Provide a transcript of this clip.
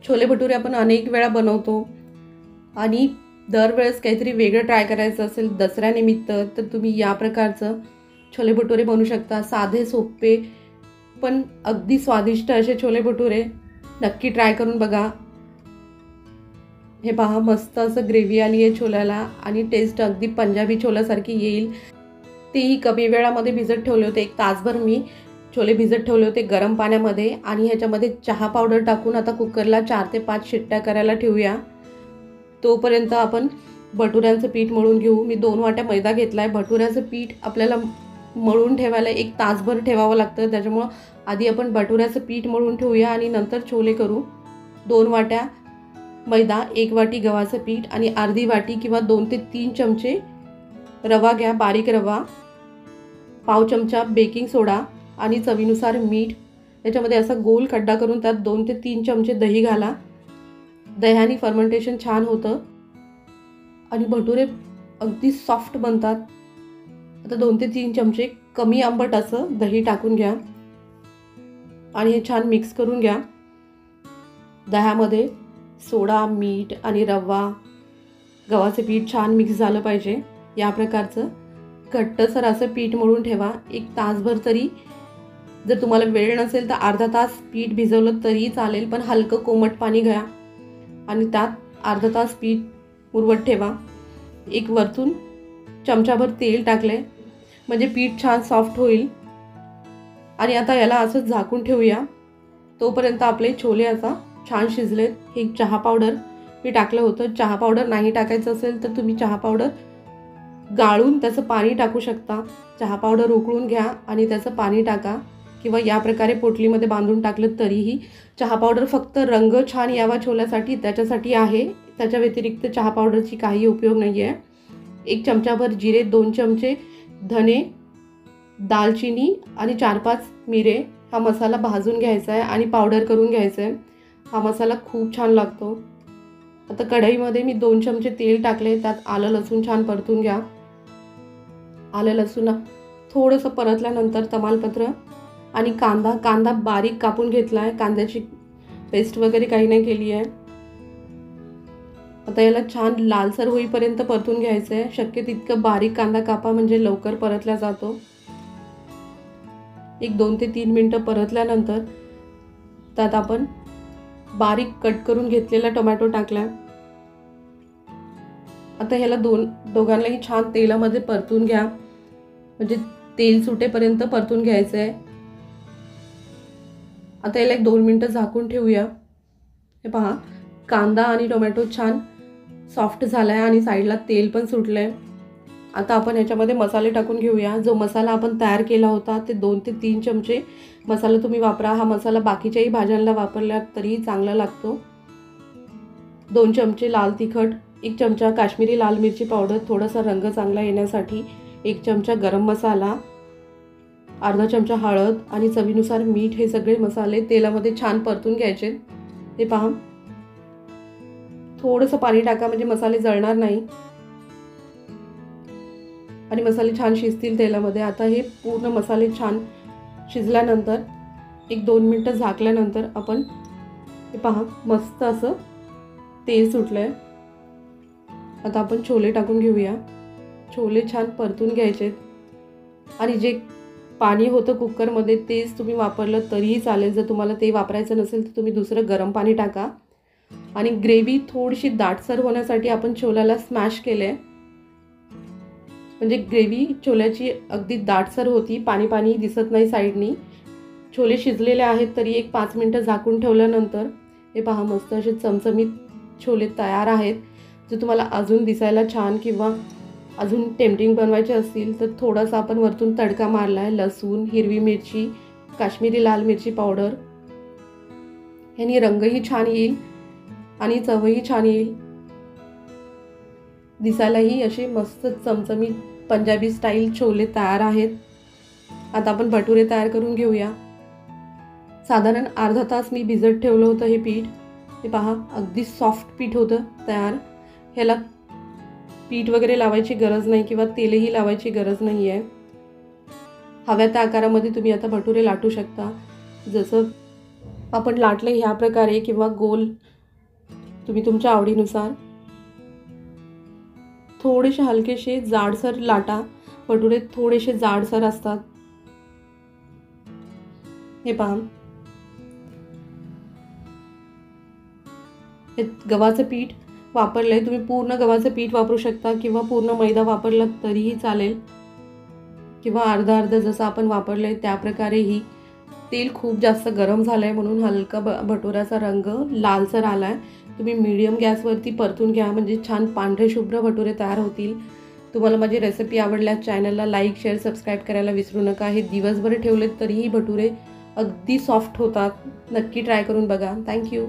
छोले भटुरे आपण अनेक वेळा बनवतो आणि दरवेळेस काहीतरी वेगळं ट्राय करायचं असेल दसऱ्यानिमित्त तर तुम्ही या प्रकारचं छोले भटुरे बनवू शकता। साधे सोपे पण अगदी स्वादिष्ट असे छोले भटुरे नक्की ट्राय करून बघा। हे पहा मस्त असं ग्रेव्ही आली आहे छोल्याला आणि टेस्ट अगदी पंजाबी छोल्यासारखी येईल। तेही कमी वेळामध्ये भिजत ठेवले होते, 1 तासभर मी छोले भिजत ठेवले होते गरम पाण्यामध्ये आणि ह्याच्यामध्ये चहा पावडर टाकून आता कुकरला 4 ते 5 शिट्ट्या करायला ठेवूया। तोपर्यंत आपण भटुऱ्यांचं पीठ मळून घेऊ। मी 2 वाट्या मैदा घेतलाय। भटुऱ्याचं पीठ आपल्याला मळून ठेवायला 1 तासभर ठेवावं लागतं, त्याच्यामुळे आधी आपण भटुऱ्याचं पीठ मळून ठेवूया आणि नंतर छोले करू। 2 वाट्या मैदा, 1 वाटी गव्हाचं पीठ आणि अर्धी वाटी किंवा 2 ते 3 चमचे रवा घ्या, बारीक रवा, पाव चमचा बेकिंग सोडा आणि चवीनुसार मीठ। याच्यामध्ये असा गोल खड्डा करून त्यात 2 ते 3 चमचे दही घाला। दह्याने फर्मेंटेशन छान होतं आणि भटुरे अगदी सॉफ्ट बनतात। आता 2 ते 3 चमचे कमी आंबट असं दही टाकून घ्या आणि हे छान मिक्स करून घ्या। दह्यामध्ये सोडा, मीठ आणि रवा, गव्हाचे पीठ छान मिक्स झालं पाहिजे। या प्रकारचं घट्टसर असं पीठ मळून ठेवा 1 तासभर तरी। जर तुम्हाला वेळ नसेल तर अर्धा तास पीठ भिजवलं तरी चालेल, पण हलकं कोमट पाणी घ्या आणि त्यात अर्धा तास पीठ मुरवत ठेवा। एक वरतून चमचाभर तेल टाकले म्हणजे पीठ छान सॉफ्ट होईल आणि आता याला असं झाकून ठेवूया। तोपर्यंत आपले छोले आता छान शिजलेत। हे चहा पावडर मी टाकलं होतं। चहा पावडर नाही टाकायचं असेल तर तुम्ही चहा पावडर गाळून त्याचं पाणी टाकू शकता। चहा पावडर उकळून घ्या आणि त्याचं पाणी टाका किंवा या प्रकारे पोटलीमध्ये बांधून टाकलं तरीही। चहा पावडर फक्त रंग छान यावा छोल्यासाठी त्याच्यासाठी आहे, त्याच्या व्यतिरिक्त चहा पावडरची काही उपयोग नाही आहे। 1 चमचाभर जिरे, 2 चमचे धने, दालचिनी आणि 4-5 मिरे हा मसाला भाजून घ्यायचा आहे आणि पावडर करून घ्यायचा आहे। हा मसाला खूप छान लागतो। आता कढईमध्ये मी 2 चमचे तेल टाकले, त्यात आलं लसूण छान परतून घ्या। आलं लसूण थोडंसं परतल्यानंतर तमालपत्र आणि कांदा बारीक कापून घेतला आहे। कांद्याची पेस्ट वगैरे काही नाही केली आहे। आता याला छान लालसर होईपर्यंत परतून घ्यायचं आहे। शक्य तितकं बारीक कांदा कापा म्हणजे लवकर परतला जातो। 2 ते 3 मिनिटं परतल्यानंतर त्यात आपण बारीक कट करून घेतलेला टोमॅटो टाकला। आता ह्याला दोघांनाही छान तेलामध्ये परतून घ्या म्हणजे तेल सुटेपर्यंत परतून घ्यायचं आहे। आता याला 2 मिनिटं झाकून ठेवूया। हे पहा कांदा आणि टोमॅटो छान सॉफ्ट झालाय आणि साईडला तेल पण सुटलंय। आता आपण याच्यामध्ये मसाले टाकून घेऊया। जो मसाला आपण तयार केला होता ते 2 ते 3 चमचे मसाला तुम्ही वापरा। हा मसाला बाकीच्याही भाज्यांना वापरला तरी चांगला लागतो। 2 चमचे लाल तिखट, 1 चमचा काश्मीरी लाल मिरची पावडर थोडासा रंग चांगला येण्यासाठी, 1 चमचा गरम मसाला, अर्धा चमचा हळद आणि चवीनुसार मीठ। हे सगळे मसाले तेलामध्ये छान परतून घ्यायचे। हे पहा थोडंसं पाणी टाका म्हणजे मसाले जळणार नाही आणि मसाले छान शिजतील तेलामध्ये। आता हे पूर्ण मसाले छान शिजल्यानंतर 1-2 मिनिटं झाकल्यानंतर आपण हे पहा मस्त असं तेल सुटलंय। आता आपण छोले टाकून घेऊया। छोले छान परतून घ्यायचे आणि जे पाणी होतं कुकरमध्ये तेच तुम्ही वापरलं तरीही चालेल। जर तुम्हाला ते वापरायचं नसेल तर तुम्ही दुसरं गरम पाणी टाका आणि ग्रेव्ही थोडीशी दाटसर होण्यासाठी आपण छोल्याला स्मॅश केले म्हणजे ग्रेव्ही छोल्याची अगदी दाटसर होती, पाणी पाणी दिसत नाही साईडनी। छोले शिजलेले आहेत तरी 5 मिनिटं झाकून ठेवल्यानंतर हे पहा मस्त असे चमचमीत छोले तयार आहेत। जर तुम्हाला अजून दिसायला छान किंवा अजून टेम्पटिंग बनवायचे असतील तर थोडासा आपण वरतून तडका मारला आहे। लसूण, हिरवी मिरची, काश्मीरी लाल मिरची पावडर, ह्यानी रंगही छान येईल आणि चवही छान येईल। दिसायलाही असे मस्त चमचमीत पंजाबी स्टाईल छोले तयार आहेत। आता आपण भटुरे तयार करून घेऊया। साधारण अर्धा तास मी भिजत ठेवलं होतं हे पीठ। हे पहा अगदी सॉफ्ट पीठ होतं तयार। ह्याला पीठ वगैरे लावायची गरज नाही किंवा तेलही लावायची गरज नाही आहे। हव्या त्या आकारामध्ये तुम्ही आता भटुरे लाटू शकता। जसं आपण लाटले ह्या प्रकारे किंवा गोल तुम्ही तुमच्या आवडीनुसार थोडेसे हलकेसे जाडसर लाटा. भटुरे थोडेसे जाडसर असतात. हे पहा, हे गव्हाचं पीठ वापरलंय. तुम्ही पूर्ण गव्हाचं पीठ वापरू शकता किंवा पूर्ण मैदा वापरला तरीही चालेल, किंवा अर्धा अर्धा जसं आपण वापरलंय त्या प्रकारेही. तेल खूप जास्त गरम झालंय म्हणून हलका भटुऱ्याचा रंग लालसर आलाय. तुम्ही मीडियम गॅसवरती परतून घ्या, म्हणजे छान पांढरे शुभ्र भटुरे तयार होतील. तुम्हाला माझी रेसिपी आवडल्यास चॅनलला लाईक, शेअर, सबस्क्राईब करायला विसरू नका. हे दिवसभर ठेवलेत तरीही भटुरे अगदी सॉफ्ट होतात. नक्की ट्राय करून बघा. थँक्यू.